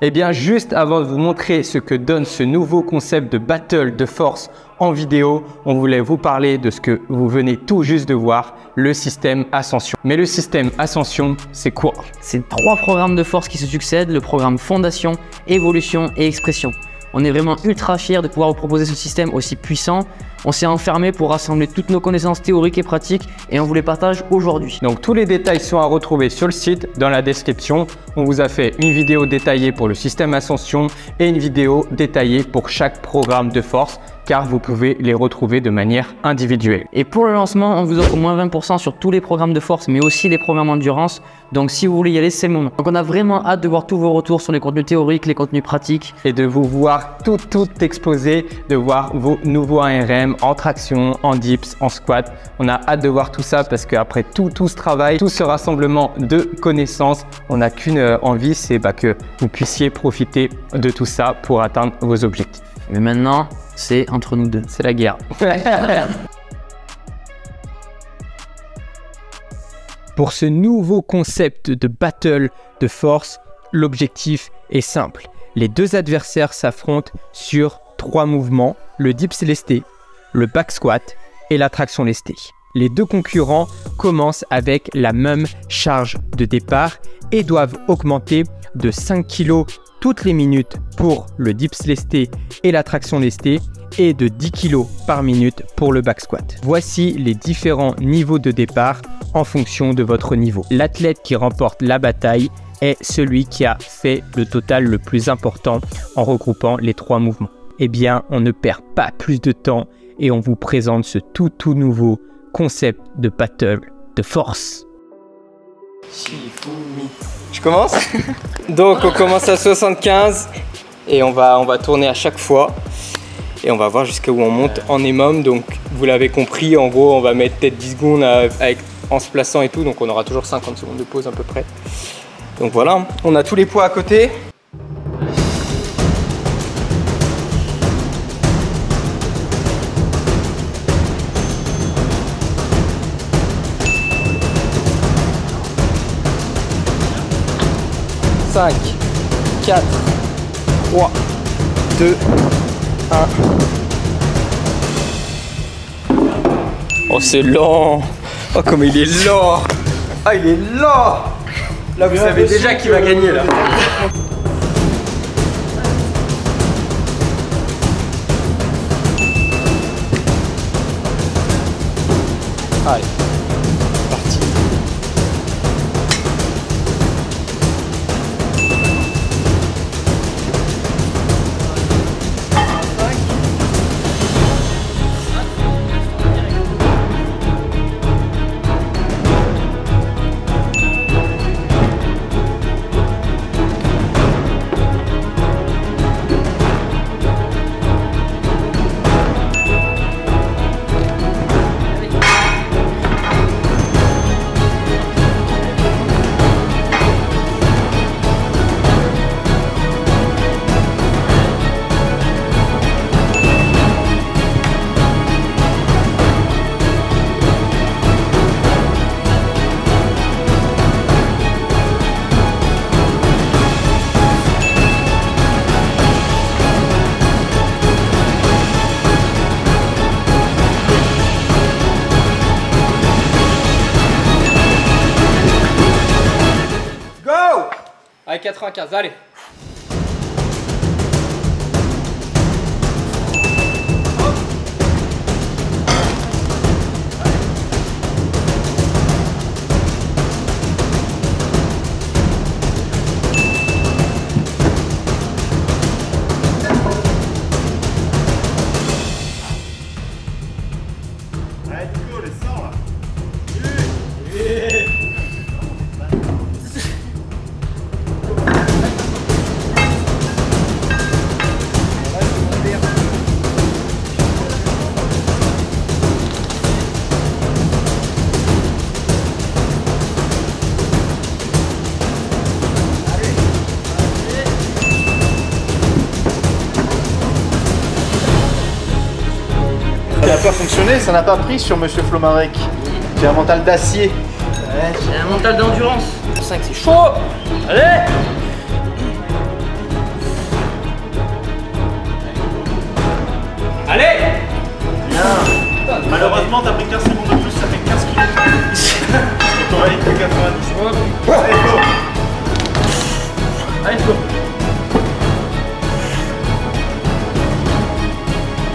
Eh bien, juste avant de vous montrer ce que donne ce nouveau concept de battle de force en vidéo, on voulait vous parler de ce que vous venez tout juste de voir, le système Ascension. Mais le système Ascension, c'est quoi? C'est 3 programmes de force qui se succèdent, le programme Fondation, Évolution et Expression. On est vraiment ultra fiers de pouvoir vous proposer ce système aussi puissant. On s'est enfermé pour rassembler toutes nos connaissances théoriques et pratiques et on vous les partage aujourd'hui. Donc tous les détails sont à retrouver sur le site, dans la description. On vous a fait une vidéo détaillée pour le système Ascension et une vidéo détaillée pour chaque programme de force, car vous pouvez les retrouver de manière individuelle. Et pour le lancement, on vous offre moins 20% sur tous les programmes de force, mais aussi les programmes endurance. Donc si vous voulez y aller, c'est le moment. Donc on a vraiment hâte de voir tous vos retours sur les contenus théoriques, les contenus pratiques. Et de vous voir tout exploser, de voir vos nouveaux ARM en traction, en dips, en squat. On a hâte de voir tout ça parce qu'après tout ce travail, tout ce rassemblement de connaissances, on n'a qu'une envie, c'est que vous puissiez profiter de tout ça pour atteindre vos objectifs. Mais maintenant, c'est entre nous deux. C'est la guerre. Pour ce nouveau concept de battle de force, l'objectif est simple. Les deux adversaires s'affrontent sur 3 mouvements, le dips lesté, le back squat et la traction lestée. Les deux concurrents commencent avec la même charge de départ et doivent augmenter de 5 kg toutes les minutes pour le dips lesté et la traction lestée et de 10 kg par minute pour le back squat. Voici les différents niveaux de départ en fonction de votre niveau. L'athlète qui remporte la bataille est celui qui a fait le total le plus important en regroupant les 3 mouvements. Eh bien, on ne perd pas plus de temps et on vous présente ce tout nouveau concept de battle de force. Je commence. Donc on commence à 75 et on va tourner à chaque fois et on va voir jusqu'à où on monte en EMOM. Donc vous l'avez compris, en gros on va mettre peut-être 10 secondes en se plaçant et tout, donc on aura toujours 50 secondes de pause à peu près. Donc voilà, on a tous les poids à côté. « 5, 4, 3, 2, 1. Oh, c'est lent. Oh, comme il est lent. Ah, il est lent. Là, vous savez déjà qui va gagner, là. Allez, parti. Allez, 95, allez. Allez, Nico, les 100 là. Ça n'a pas fonctionné, ça n'a pas pris sur Monsieur Flomarec. J'ai un mental d'acier. Ouais, j'ai un mental d'endurance. 5, c'est chaud. Allez!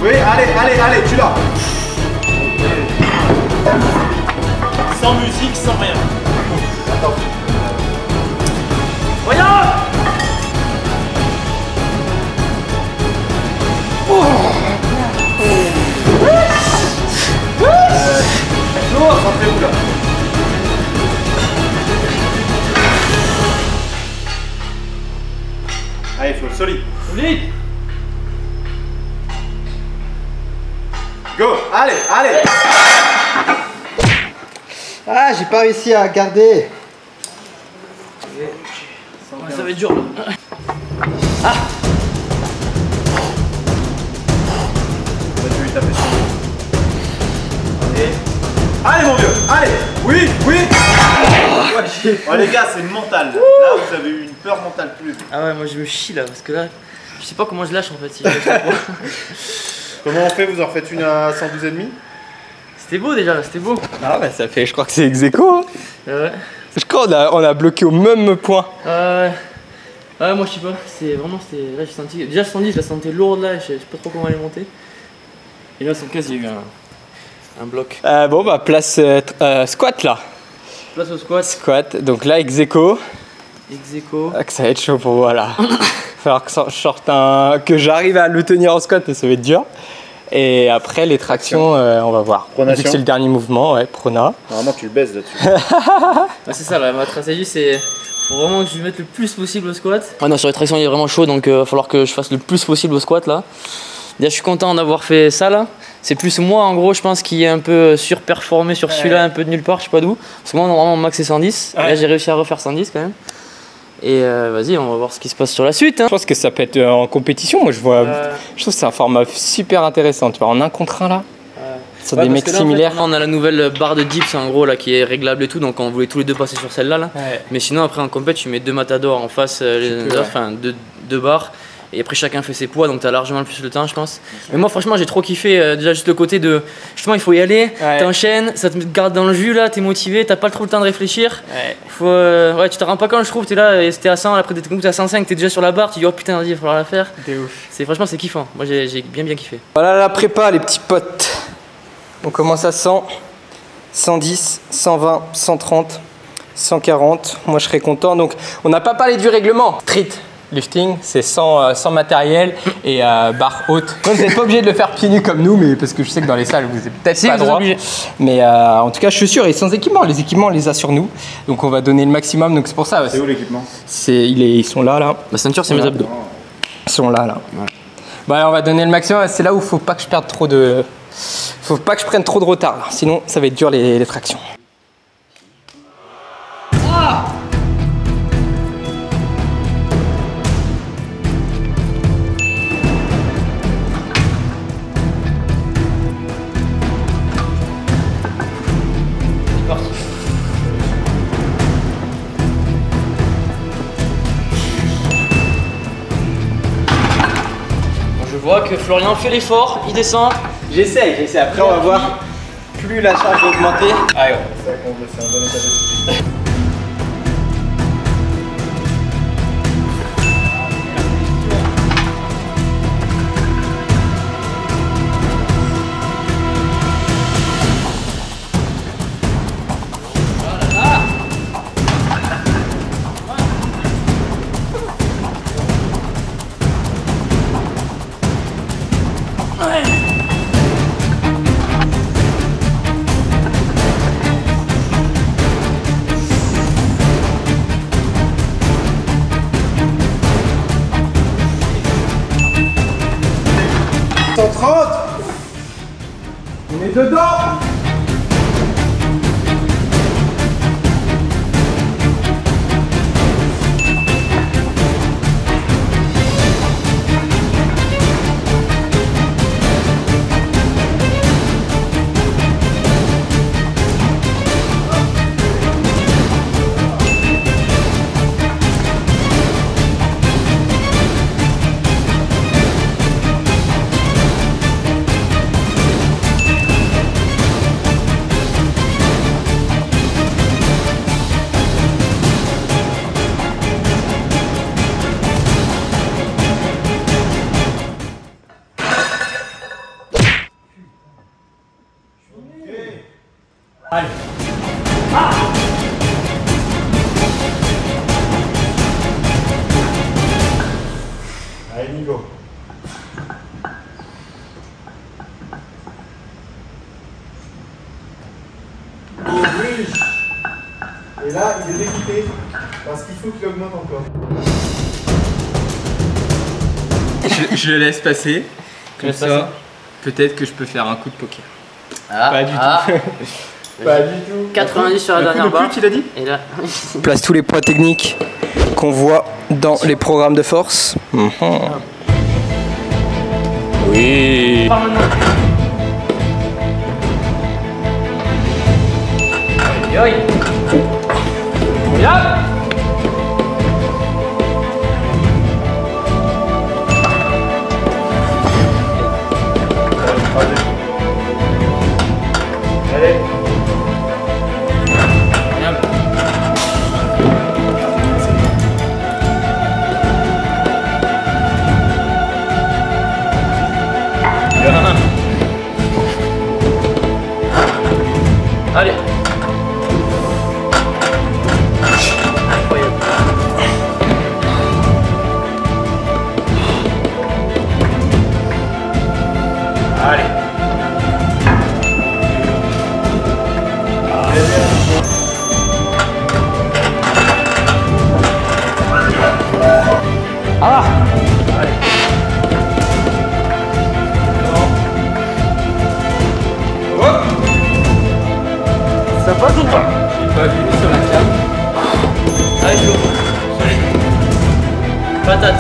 Oui, allez, tu l'as. Sans musique, sans rien. Attends. Voyons. Concentrez-vous là. Allez, Flo, solide. Solide. Go, allez. Ah, j'ai pas réussi à garder. Ça va être dur là. Là, tu lui tapes sur le dos. Allez mon vieux, allez. Oui. Oh les gars, c'est mental. Là, vous avez eu une peur mentale tous les deux. Ah ouais, moi je me chie là parce que là, je sais pas comment je lâche en fait. Si je lâche la proie. Comment on fait? Vous en refaites une à 112,5? C'était beau déjà, là, c'était beau. Ah bah ça fait, je crois que c'est ex-aequo. Hein. Ouais. Je crois qu'on a bloqué au même point. Ouais, moi je sais pas, c'est vraiment, là j'ai senti, déjà 110, je la sentais lourde là, je sais pas trop comment elle est montée. Et là, 115, il y a eu un bloc. Bon bah place squat là. Place au squat, Squat, donc là ex-aequo. ex-aequo. Ah, que ça va être chaud pour moi là. Falloir que je sorte que j'arrive à le tenir en squat et ça va être dur. Et après les tractions, on va voir. Pronation. Vu que c'est le dernier mouvement, ouais, prona. Normalement, tu le baises là-dessus. Ouais, c'est ça, là, ma stratégie c'est. Faut vraiment que je mette le plus possible au squat. Ouais, non, sur les tractions il est vraiment chaud donc il va falloir que je fasse le plus possible au squat là. Déjà, je suis content d'avoir fait ça là. C'est plus moi en gros, je pense, qui est un peu surperformé sur celui-là, un peu de nulle part, je sais pas d'où. Parce que moi, normalement, mon max c'est 110. Ouais. Là, j'ai réussi à refaire 110 quand même. Et vas-y, on va voir ce qui se passe sur la suite. Hein. Je pense que ça peut être en compétition. Moi, je trouve que c'est un format super intéressant. Tu vois, en 1 contre 1 là, sur des mecs similaires. En fait, on a la nouvelle barre de dips en gros là qui est réglable et tout, donc on voulait tous les deux passer sur celle-là. Là. Ouais. Mais sinon, après en compète, tu mets 2 matadors en face, enfin 2 barres. Et après chacun fait ses poids, donc t'as largement le plus le temps je pense. Mais moi franchement j'ai trop kiffé, déjà juste le côté de justement il faut y aller, t'enchaînes, ça te garde dans le jus là, t'es motivé, t'as pas trop le temps de réfléchir. Faut, ouais, tu te rends pas compte je trouve, t'es là et c'était à 100, après t'es à 105, t'es déjà sur la barre, tu dis oh putain vas-y il va falloir la faire. Franchement c'est kiffant, moi j'ai bien kiffé. Voilà la prépa les petits potes. On commence à 100, 110, 120, 130, 140. Moi je serais content. Donc on n'a pas parlé du règlement. Street lifting, c'est sans matériel et barre haute. Vous n'êtes pas obligé de le faire pieds nus comme nous, mais parce que je sais que dans les salles vous n'êtes peut-être pas droit. Mais en tout cas chaussures et sans équipement. Les équipements on les a sur nous. Donc on va donner le maximum. Donc c'est pour ça. C'est où l'équipement? Ils sont là. Ma ceinture c'est mes abdos. Ils sont là. Ouais. Bah, on va donner le maximum. C'est là où faut pas que je perde trop de. Faut pas que je prenne trop de retard, là. Sinon ça va être dur les tractions. Je vois que Florian fait l'effort, il descend. J'essaie. Après on va voir. Plus la charge va augmenter. Allez, C'est un bon état d'esprit. On est dedans. Allez. Ah. Allez, Nico. Oui. Et là, il est dégoûté parce qu'il faut qu'il augmente encore. Je le laisse passer. Comme ça, peut-être que je peux faire un coup de poker. Ah, pas du tout. Pas du tout. 90 sur la dernière barre. Il a dit. Et là. Place tous les points techniques qu'on voit dans les programmes de force. Oui. Aïe. Regarde. Allez. Allez. Incroyable. Allez. Ah. Ça passe ou pas? J'ai pas vu sur la cam. Allez, Flo. Patate.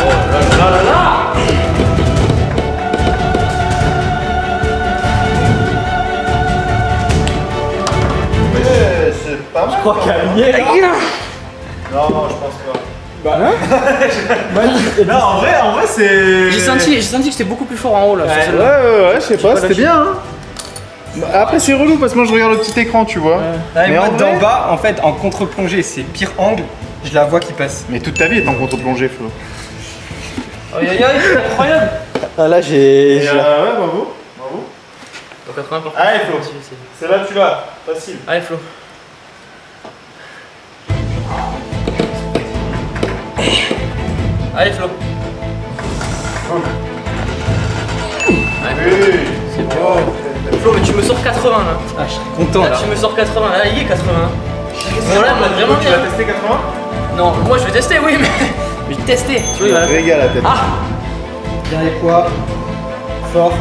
Oh là là là là. C'est pas mal. Je crois qu'il y a lié là. Non, non, je pense pas. Bah non. Non, en vrai, c'est. J'ai senti que j'étais beaucoup plus fort en haut là. sur Ouais, celle-là. ouais, je sais pas, c'était bien. Hein. Après, c'est relou parce que moi je regarde le petit écran, tu vois. Mais en d'en vrai- bas, en fait, en contre-plongée, c'est pire angle. Je la vois qui passe. Mais toute ta vie est en contre-plongée, Flo. Aïe aïe aïe, c'est incroyable. Ah là j'ai... Ouais, bravo. Bravo. Donc 80 pour Allez, Flo. C'est là, tu l'as. Facile. Allez, Flo. Allez, Flo. Oui. C'est bon. Flo, mais tu me sors 80 là. Ah, je serais content Là, là. tu me sors 80. Là, il est 80. Bon, là, on a vraiment Tu bien. vas tester 80? Non, moi je vais tester, oui, mais. Je vais tester. Tu vois, il va. Régale la tête. Ah. Dernier poids. Fort.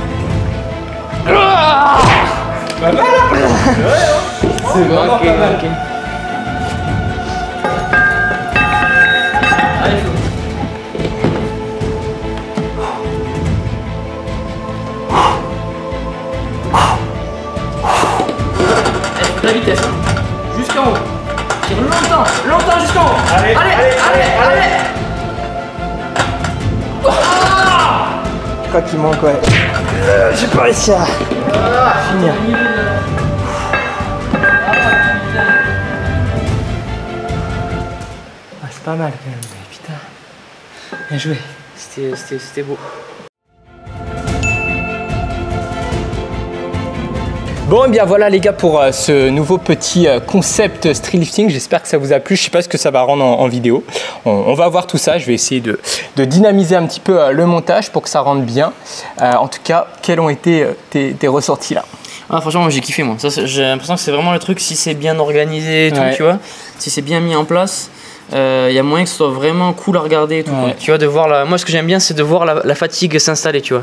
C'est vraiment Ok, pas mal. ok. Allez, Flo. Allez, faut de la vitesse, hein. Jusqu'en haut. Tire longtemps jusqu'en haut. Allez, allez. Je crois qu'il manque, ouais. J'ai pas réussi à finir. Ah, c'est pas mal quand même, mais putain. Bien joué. C'était beau. Bon, et bien voilà les gars pour ce nouveau petit concept street lifting. J'espère que ça vous a plu. Je sais pas ce que ça va rendre en vidéo. On va voir tout ça. Je vais essayer de dynamiser un petit peu le montage pour que ça rende bien. En tout cas, quels ont été tes ressortis là? Ah, franchement, moi j'ai kiffé moi. Ça, j'ai l'impression que c'est vraiment le truc si c'est bien organisé et tout, Ouais. tu vois. Si c'est bien mis en place. Il y a moyen que ce soit vraiment cool à regarder et tout, quoi. Ouais. Tu vois, de voir moi ce que j'aime bien c'est de voir la fatigue s'installer, tu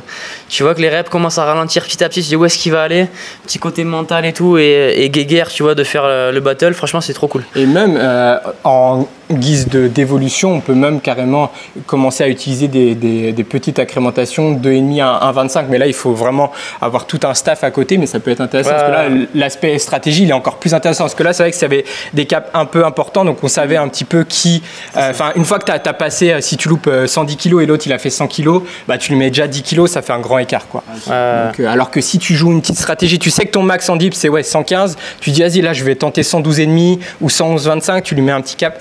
vois que les reps commencent à ralentir petit à petit, tu dis où est-ce qu'il va aller, petit côté mental et tout, et guéguerre, tu vois, de faire le battle, franchement c'est trop cool. Et même en guise d'évolution, on peut même carrément commencer à utiliser des petites incrémentations 2,5 à 1,25. Mais là, il faut vraiment avoir tout un staff à côté, mais ça peut être intéressant Ouais, parce que là, l'aspect stratégie, il est encore plus intéressant. Parce que là, c'est vrai que ça avait des caps un peu importants, donc on savait un petit peu qui... Enfin, une fois que tu as passé, si tu loupes 110 kg et l'autre, il a fait 100 kg, bah, tu lui mets déjà 10 kg, ça fait un grand écart, quoi. Donc, alors que si tu joues une petite stratégie, tu sais que ton max en dips, c'est 115, tu dis, vas-y, là, je vais tenter 112,5 ou 111,25, tu lui mets un petit cap.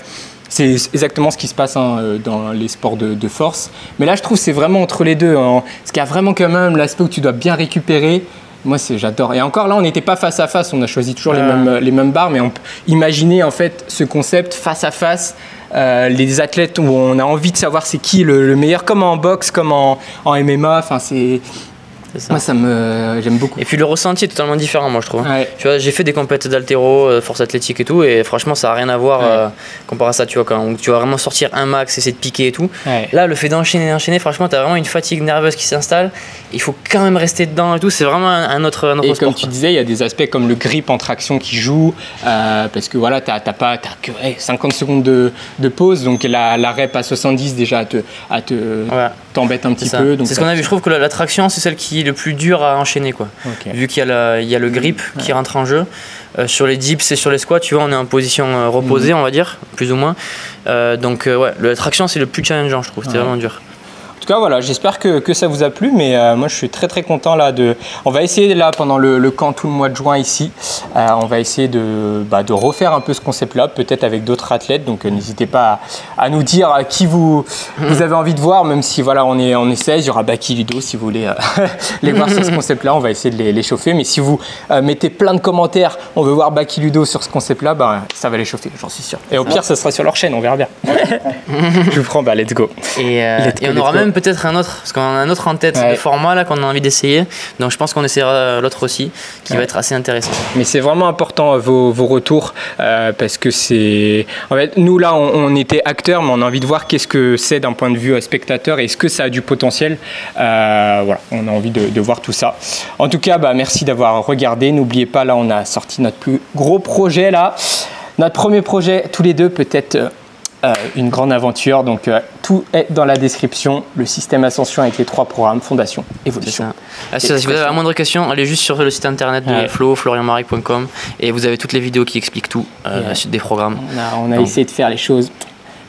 C'est exactement ce qui se passe dans les sports de force. Mais là, je trouve que c'est vraiment entre les deux. Hein, parce qu'il y a vraiment quand même l'aspect où tu dois bien récupérer Moi, j'adore. Et encore là, on n'était pas face à face, on a choisi toujours les mêmes barres, mais on peut imaginer en fait ce concept face à face. Les athlètes où on a envie de savoir c'est qui le meilleur, comme en boxe, comme en MMA. Enfin, c'est ça. Moi, j'aime beaucoup. Et puis le ressenti est totalement différent, moi je trouve. Ouais. Tu vois, j'ai fait des compétitions d'haltéro, force athlétique et tout, et franchement, ça n'a rien à voir comparé à ça. Tu vois, quand tu vas vraiment sortir un max, essayer de piquer et tout. Ouais. Là, le fait d'enchaîner, franchement, tu as vraiment une fatigue nerveuse qui s'installe. Il faut quand même rester dedans et tout. C'est vraiment un autre et sport. Comme tu disais, il y a des aspects comme le grip en traction qui joue, parce que voilà, t'as que 50 secondes de pause, donc la rep à 70 déjà t'embête un petit peu. C'est ce qu'on a vu. Je trouve que la traction, c'est celle qui est le plus dur à enchaîner, quoi. Okay. Vu qu'il y a le grip qui rentre en jeu. Sur les dips et sur les squats, tu vois, on est en position reposée, on va dire, plus ou moins. Donc la traction, c'est le plus challengeant, je trouve. C'était vraiment dur. En tout cas, voilà, j'espère que ça vous a plu, mais moi je suis très content là on va essayer là pendant le camp tout le mois de juin ici, on va essayer de refaire un peu ce concept-là, peut-être avec d'autres athlètes, donc n'hésitez pas à nous dire qui vous avez envie de voir, même si voilà, on est 16, il y aura Baki Ludo si vous voulez les voir sur ce concept-là, on va essayer de les chauffer, mais si vous mettez plein de commentaires, on veut voir Baki Ludo sur ce concept-là, ça va les chauffer, j'en suis sûr. Et au pire, ça sera sur leur chaîne, on verra bien. Je vous prends, let's go. Et on aura même peut-être un autre, parce qu'on a un autre en tête de format là qu'on a envie d'essayer, donc je pense qu'on essaiera l'autre aussi qui va être assez intéressant. Mais c'est vraiment important vos retours, parce que c'est en fait, nous là on était acteurs, mais on a envie de voir qu'est-ce que c'est d'un point de vue spectateur et est-ce que ça a du potentiel. Voilà, on a envie de voir tout ça. En tout cas, merci d'avoir regardé. N'oubliez pas, là on a sorti notre plus gros projet là, notre premier projet tous les deux, peut-être une grande aventure, donc tout est dans la description, le système Ascension avec les 3 programmes, Fondation, Évolution. Si vous avez la moindre question, allez juste sur le site internet de Flo, florianmarek.com, et vous avez toutes les vidéos qui expliquent tout des programmes. On a essayé de faire les choses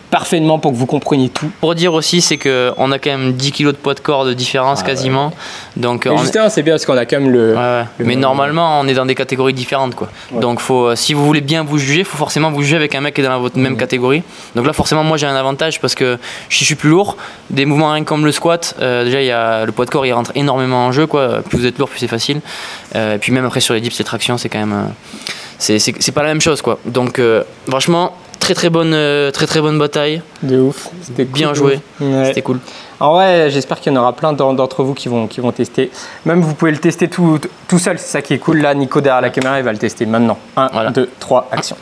parfaitement pour que vous compreniez tout. Pour dire aussi, c'est qu'on a quand même 10 kg de poids de corps de différence quasiment. Donc, justement, c'est bien parce qu'on a quand même mais normalement, on est dans des catégories différentes, quoi. Ouais. Donc, si vous voulez bien vous juger, il faut forcément vous juger avec un mec qui est dans votre même catégorie. Donc là, forcément, moi, j'ai un avantage parce que je suis plus lourd. Des mouvements rien comme le squat, déjà, le poids de corps, il rentre énormément en jeu, quoi. Plus vous êtes lourd, plus c'est facile. Et puis même après, sur les dips, les tractions, c'est quand même... c'est pas la même chose, quoi. Donc, franchement... Très bonne bataille. De ouf. C'était bien joué. Ouais. C'était cool. En vrai, j'espère qu'il y en aura plein d'entre vous qui vont tester. Même vous pouvez le tester tout seul, c'est ça qui est cool. Là, Nico derrière la caméra, il va le tester maintenant. 1, 2, 3, action.